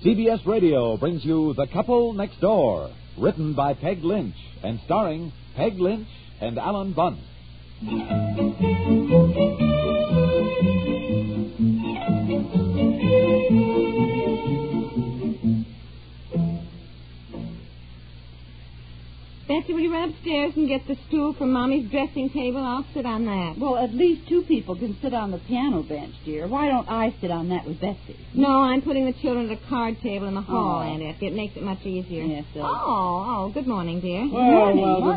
CBS Radio brings you The Couple Next Door, written by Peg Lynch and starring Peg Lynch and Alan Bunce. Betsy, will you run upstairs and get the stool from Mommy's dressing table? I'll sit on that. Well, at least two people can sit on the piano bench, dear. Why don't I sit on that with Betsy? No, I'm putting the children at a card table in the hall, Aunt Effie. It makes it much easier. Yes, sir. Oh, good morning, dear. Good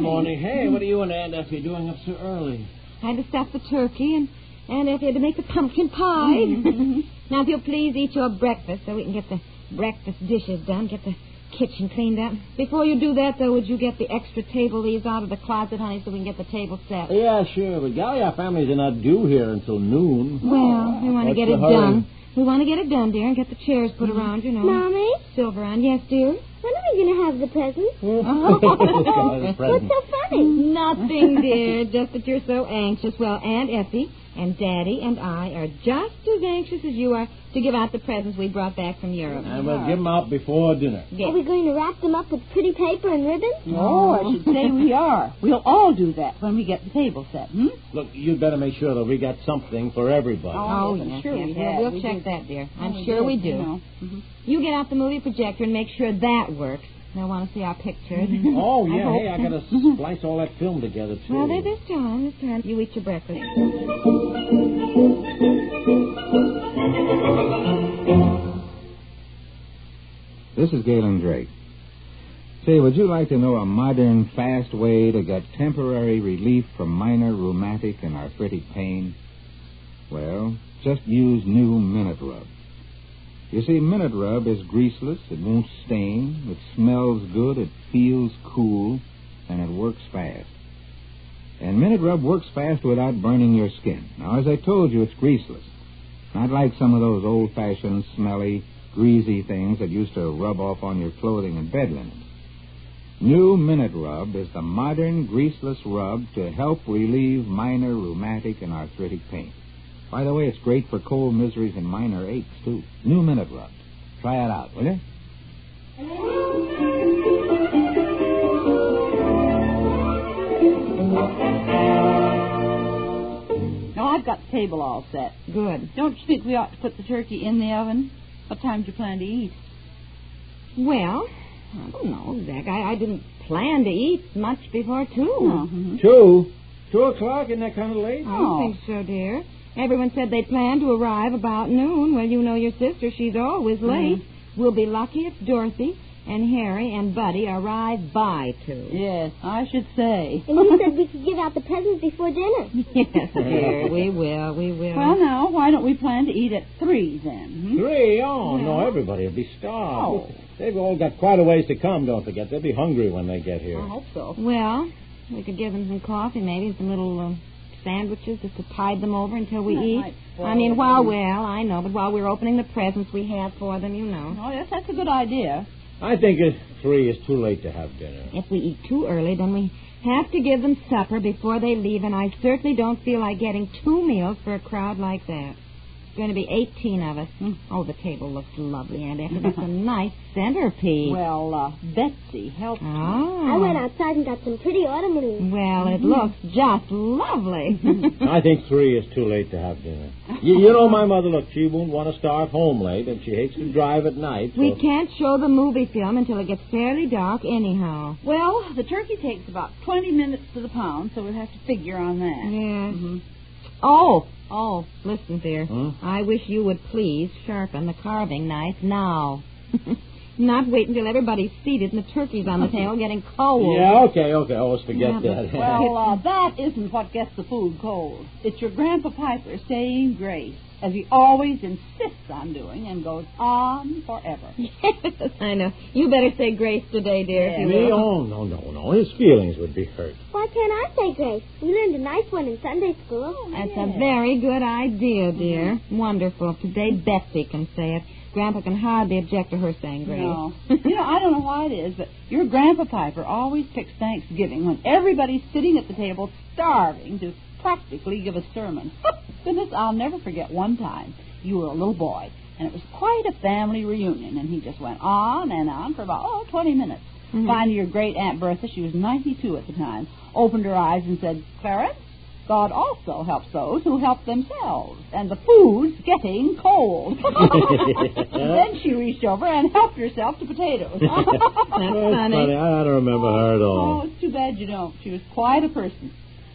morning. Hey, what are you and Aunt Effie doing up so early? I had to stuff the turkey, and Aunt Effie had to make the pumpkin pie. Now, if you'll please eat your breakfast so we can get the breakfast dishes done, get the kitchen cleaned up. Before you do that, though, would you get the extra table leaves out of the closet, honey, so we can get the table set? Yeah, sure. But, golly, our families are not due here until noon. Well, we want to get it done. We want to get it done, dear, and get the chairs put around, you know. Mommy? Silver on. Yes, dear? When are we going to have the presents? What's so funny? Nothing, dear. Just that you're so anxious. Well, Aunt Effie and Daddy and I are just as anxious as you are to give out the presents we brought back from Europe. And we'll give them out before dinner. Yes. Are we going to wrap them up with pretty paper and ribbons? No, I should say we are. We'll all do that when we get the table set, Look, you'd better make sure that we got something for everybody. Oh, yes, yes, sure yes. we have. We'll We check do. that, dear. I'm we sure do, we do. you know. You get out the movie projector and make sure that works. I want to see our pictures. Oh, yeah. Hey, I got to splice all that film together, too. Well, this time. You eat your breakfast. This is Galen Drake. Say, would you like to know a modern, fast way to get temporary relief from minor rheumatic and arthritic pain? Well, just use new Minute Rub. You see, Minute Rub is greaseless, it won't stain, it smells good, it feels cool, and it works fast. And Minute Rub works fast without burning your skin. Now, as I told you, it's greaseless. Not like some of those old-fashioned, smelly, greasy things that used to rub off on your clothing and bed linen. New Minute Rub is the modern, greaseless rub to help relieve minor rheumatic and arthritic pain. By the way, it's great for cold miseries and minor aches, too. New Minute Rub. Try it out, will you? Now, I've got the table all set. Good. Don't you think we ought to put the turkey in the oven? What time do you plan to eat? Well, I don't know, Zach. I didn't plan to eat much before 2. 2? 2 o'clock? Isn't that kind of late? I don't think so, dear. Everyone said they planned to arrive about noon. Well, you know your sister. She's always late. We'll be lucky if Dorothy and Harry and Buddy arrive by 2. Yes, I should say. And you said we could give out the presents before dinner. Yes, dear. We will. Well, now, why don't we plan to eat at 3 then? 3? Oh, no, everybody will be starved. Oh. They've all got quite a ways to come, don't forget. They'll be hungry when they get here. I hope so. Well, we could give them some coffee, maybe some little sandwiches just to tide them over until we eat. I mean, while we're opening the presents we have for them, you know. Oh, yes, that's a good idea. I think 3 is too late to have dinner. If we eat too early, then we have to give them supper before they leave, and I certainly don't feel like getting 2 meals for a crowd like that. It's going to be 18 of us. Oh, the table looks lovely, Aunt Effie. That's a nice centerpiece. Well, Betsy helped me. Oh. I went outside and got some pretty autumn leaves. Well, it looks just lovely. I think 3 is too late to have dinner. You know my mother, look, she won't want to start home late, and she hates to drive at night. So... We can't show the movie film until it gets fairly dark anyhow. Well, the turkey takes about 20 minutes to the pound, so we'll have to figure on that. Yes. Oh, listen, dear. I wish you would please sharpen the carving knife now. Not wait until everybody's seated and the turkey's on the table getting cold. Yeah, okay. Always forget that. Well, that isn't what gets the food cold. It's your Grandpa Piper saying grace, as he always insists on doing and goes on forever. Yes, I know. You better say grace today, dear. Yeah. If you Me? will. Oh, no. His feelings would be hurt. Why can't I say grace? We learned a nice one in Sunday school. That's a very good idea, dear. Wonderful. Today Betsy can say it. Grandpa can hardly object to her saying grace. No. I don't know why it is, but your Grandpa Piper always picks Thanksgiving when everybody's sitting at the table starving to practically give a sermon. Goodness, I'll never forget one time. You were a little boy, And it was quite a family reunion, and he just went on and on for about, 20 minutes. Mm-hmm. Finally, your great Aunt Bertha, she was 92 at the time, opened her eyes and said, Clarence, God also helps those who help themselves, and the food's getting cold. Then she reached over and helped herself to potatoes. That's funny. I don't remember her at all. Oh, it's too bad you don't. She was quite a person.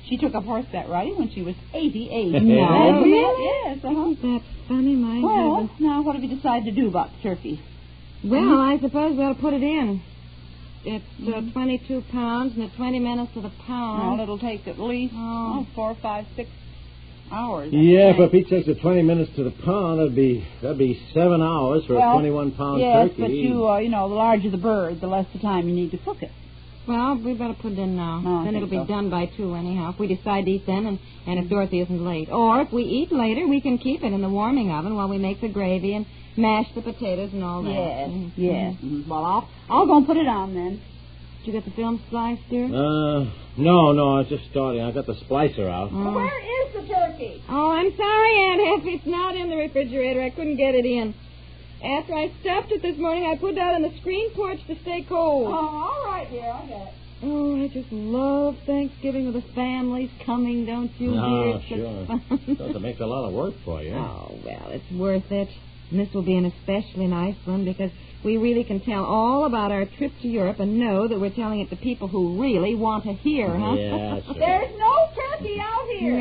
She took up horseback riding when she was 88. No, really? Yes, uh-huh. That's funny, my Well, heavens. now what have you decided to do about the turkey? Well, I suppose we ought to put it in. It's 22 pounds, and at 20 minutes to the pound. Well, it'll take at least 4, 5, 6 hours. Yeah, but if he takes it 20 minutes to the pound, that'd be 7 hours for a 21-pound yes, turkey. Yes, but the larger the bird, the less the time you need to cook it. Well, we better put it in now. Then it'll be done by 2 anyhow. If we decide to eat then, and if Dorothy isn't late. Or if we eat later, we can keep it in the warming oven while we make the gravy and mash the potatoes and all that. Yes, Mm-hmm. yes. Mm-hmm. Well, I'll go and put it on then. Did you get the film spliced, dear? No, I was just starting. I got the splicer out. Where is the turkey? Oh, I'm sorry, Aunt Effie. It's not in the refrigerator. I couldn't get it in. After I stuffed it this morning, I put it out on the screen porch to stay cold. Oh, all right, dear. I get it. Oh, I just love Thanksgiving with the families coming, don't you, dear? Oh, It's sure. fun. It makes a lot of work for you. Oh, well, it's worth it. And this will be an especially nice one because we really can tell all about our trip to Europe and know that we're telling it to people who really want to hear, huh? Yeah, sure. There's no turkey out here.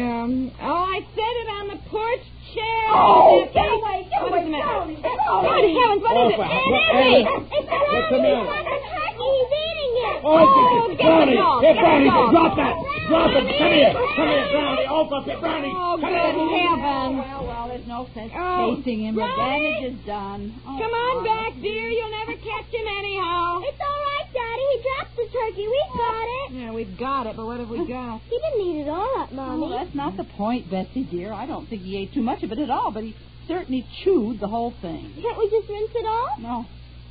Oh, I set it on the porch chair. Oh, Aunt get Effie. away, What is the matter? Brownie, get Good away. heavens, what is it? Aunt Effie! What's the matter? He's eating it. Oh, get Brownie! the dog, Hey, get the Brownie, dog. drop that! Drop it! Come here, Brownie! Open up here, Brownie! Oh, Come good here! heavens. Well, there's no sense Oh, chasing him. The Brownie? damage is done. Oh, Come on Brownie. back, dear. You'll never catch him anyhow. It's all right, Daddy. He dropped the turkey. We got it. Yeah, we've got it, but what have we got? He didn't eat it all up, Mommy. Oh, that's not the point, Betsy, dear. I don't think he ate too much of it at all, but he certainly chewed the whole thing. Can't we just rinse it off? No.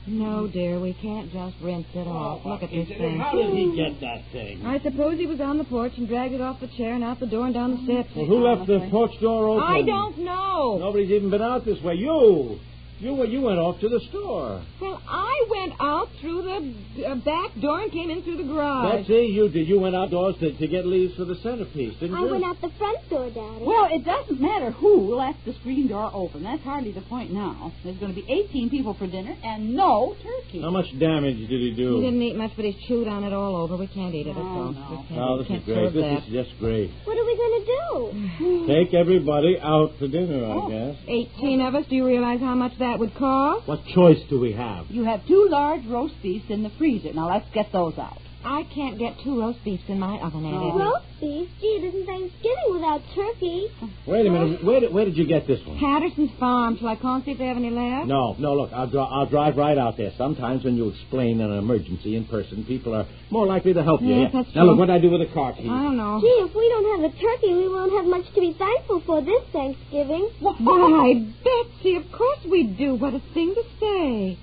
No, dear, we can't just rinse it off. Look at this thing. How did he get that thing? I suppose he was on the porch and dragged it off the chair and out the door and down the steps. Well, who left the porch door open? I don't know. Nobody's even been out this way. You went off to the store. Well, I went out through the back door and came in through the garage. Betsy, you went outdoors to get leaves for the centerpiece, didn't I you? went out the front door, Daddy. Well, it doesn't matter who left the screen door open. That's hardly the point now. There's going to be 18 people for dinner and no turkey. How much damage did he do? He didn't eat much, but he's chewed on it all over. We can't eat it. Oh, That's all. no. We Oh, can't this is serve great. that. This is just great. What are we going to do? Take everybody out for dinner, I guess. 18 of us. Do you realize how much that would cost? What choice do we have? You have 2 large roast beefs in the freezer. Now, let's get those out. I can't get 2 roast beefs in my oven, Aunt Oh. Effie. Roast beef? Gee, it isn't Thanksgiving without turkey. Wait a minute. Where did you get this one? Patterson's Farm. Shall I call and see if they have any left? No, look, I'll drive right out there. Sometimes when you explain an emergency in person, people are more likely to help you. Yes, that's Now, look, true. what I do with the car keys? I don't know. Gee, if we don't have the turkey, we won't have much to be thankful for this Thanksgiving. Why, Betsy, of course we do. What a thing to say.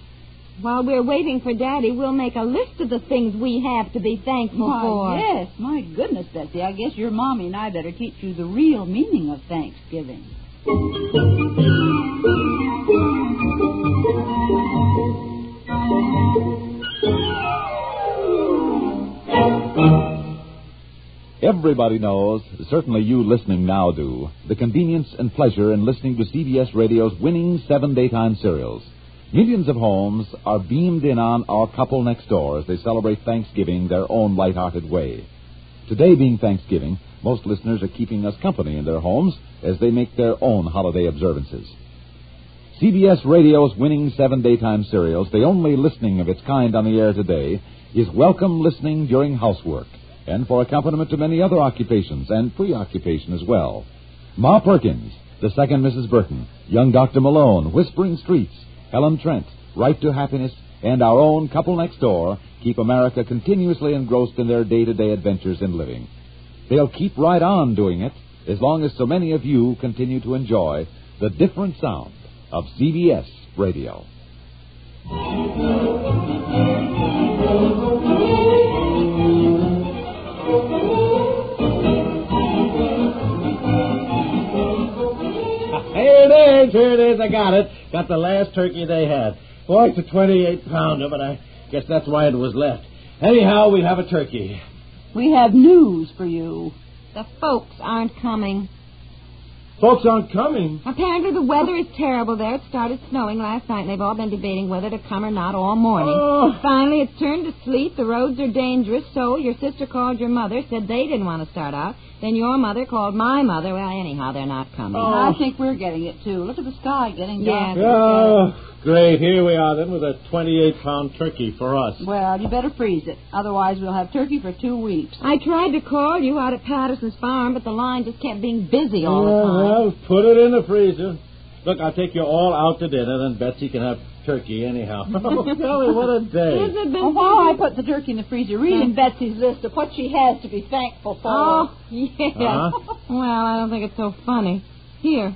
While we're waiting for Daddy, we'll make a list of the things we have to be thankful for. Why, yes, my goodness, Betsy. I guess your mommy and I better teach you the real meaning of Thanksgiving. Everybody knows, certainly you listening now do, the convenience and pleasure in listening to CBS Radio's winning 7 daytime serials. Millions of homes are beamed in on Our Couple Next Door as they celebrate Thanksgiving their own light-hearted way. Today being Thanksgiving, most listeners are keeping us company in their homes as they make their own holiday observances. CBS Radio's winning 7 daytime serials, the only listening of its kind on the air today, is welcome listening during housework and for accompaniment to many other occupations and preoccupation as well. Ma Perkins, the second Mrs. Burton, young Dr. Malone, Whispering Streets, Helen Trent, Right to Happiness, and our own Couple Next Door keep America continuously engrossed in their day-to-day adventures in living. They'll keep right on doing it as long as so many of you continue to enjoy the different sound of CBS Radio. Here it is, I got it. Got the last turkey they had. Boy, it's a 28-pounder, but I guess that's why it was left. Anyhow, we have a turkey. We have news for you. The folks aren't coming. Folks aren't coming. Apparently the weather is terrible there. It started snowing last night, and they've all been debating whether to come or not all morning. Oh. Finally, it's turned to sleet. The roads are dangerous, so your sister called your mother, said they didn't want to start out. Then your mother called my mother. Well, anyhow, they're not coming. Oh. I think we're getting it, too. Look at the sky getting dark. Oh, great. Here we are, then, with a 28-pound turkey for us. Well, you better freeze it. Otherwise, we'll have turkey for 2 weeks. I tried to call you out at Patterson's farm, but the line just kept being busy all the time. Well, put it in the freezer. Look, I'll take you all out to dinner, then Betsy can have turkey anyhow. Oh, Kelly, what a day. Isn't it been While I put the turkey in the freezer, reading Betsy's list of what she has to be thankful for. Oh, yeah. Huh? Well, I don't think it's so funny. Here.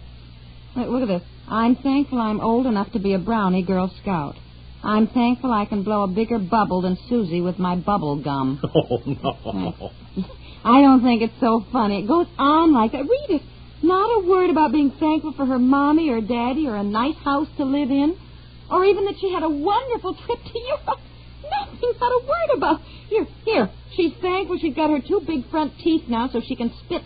Look at this. I'm thankful I'm old enough to be a Brownie Girl Scout. I'm thankful I can blow a bigger bubble than Susie with my bubble gum. Oh, no. I don't think it's so funny. It goes on like that. Read it. Not a word about being thankful for her mommy or daddy or a nice house to live in, or even that she had a wonderful trip to Europe. Nothing, not a word about. Here. She's thankful she's got her 2 big front teeth now so she can spit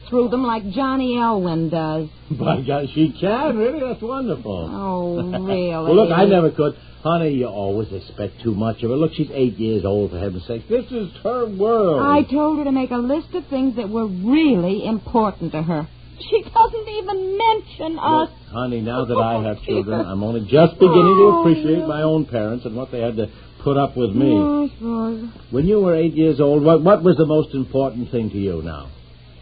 through them like Johnny Elwyn does. By God, she can, really? That's wonderful. Oh, really? Well, look, I never could. Honey, you always expect too much of her. Look, she's 8 years old, for heaven's sake. This is her world. I told her to make a list of things that were really important to her. She doesn't even mention us. Look, honey, now that I have children, I'm only just beginning to appreciate my own parents and what they had to put up with me. Yes. When you were 8 years old, what was the most important thing to you now?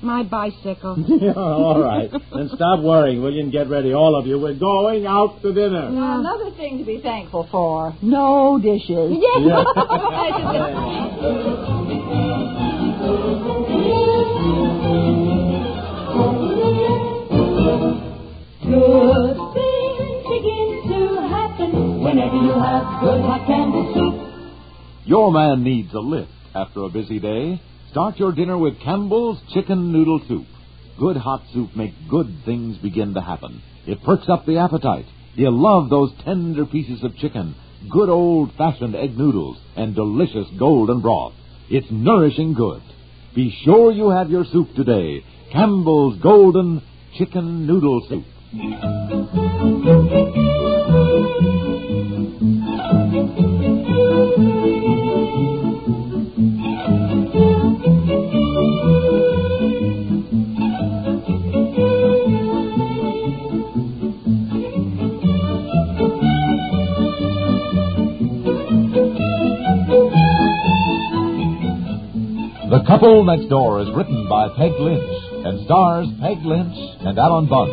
My bicycle. Yeah, all right. Then stop worrying, will you, and get ready, all of you. We're going out to dinner. Yeah. Another thing to be thankful for. No dishes. Yes. Good things begin to happen whenever you have good hot Campbell soup. Your man needs a lift after a busy day. Start your dinner with Campbell's Chicken Noodle Soup. Good hot soup makes good things begin to happen. It perks up the appetite. You'll love those tender pieces of chicken, good old-fashioned egg noodles, and delicious golden broth. It's nourishing good. Be sure you have your soup today. Campbell's Golden Chicken Noodle Soup. The Couple Next Door is written by Peg Lynch and stars Peg Lynch and Alan Bunce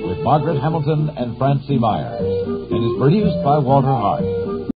with Margaret Hamilton and Francie Myers and is produced by Walter Hart.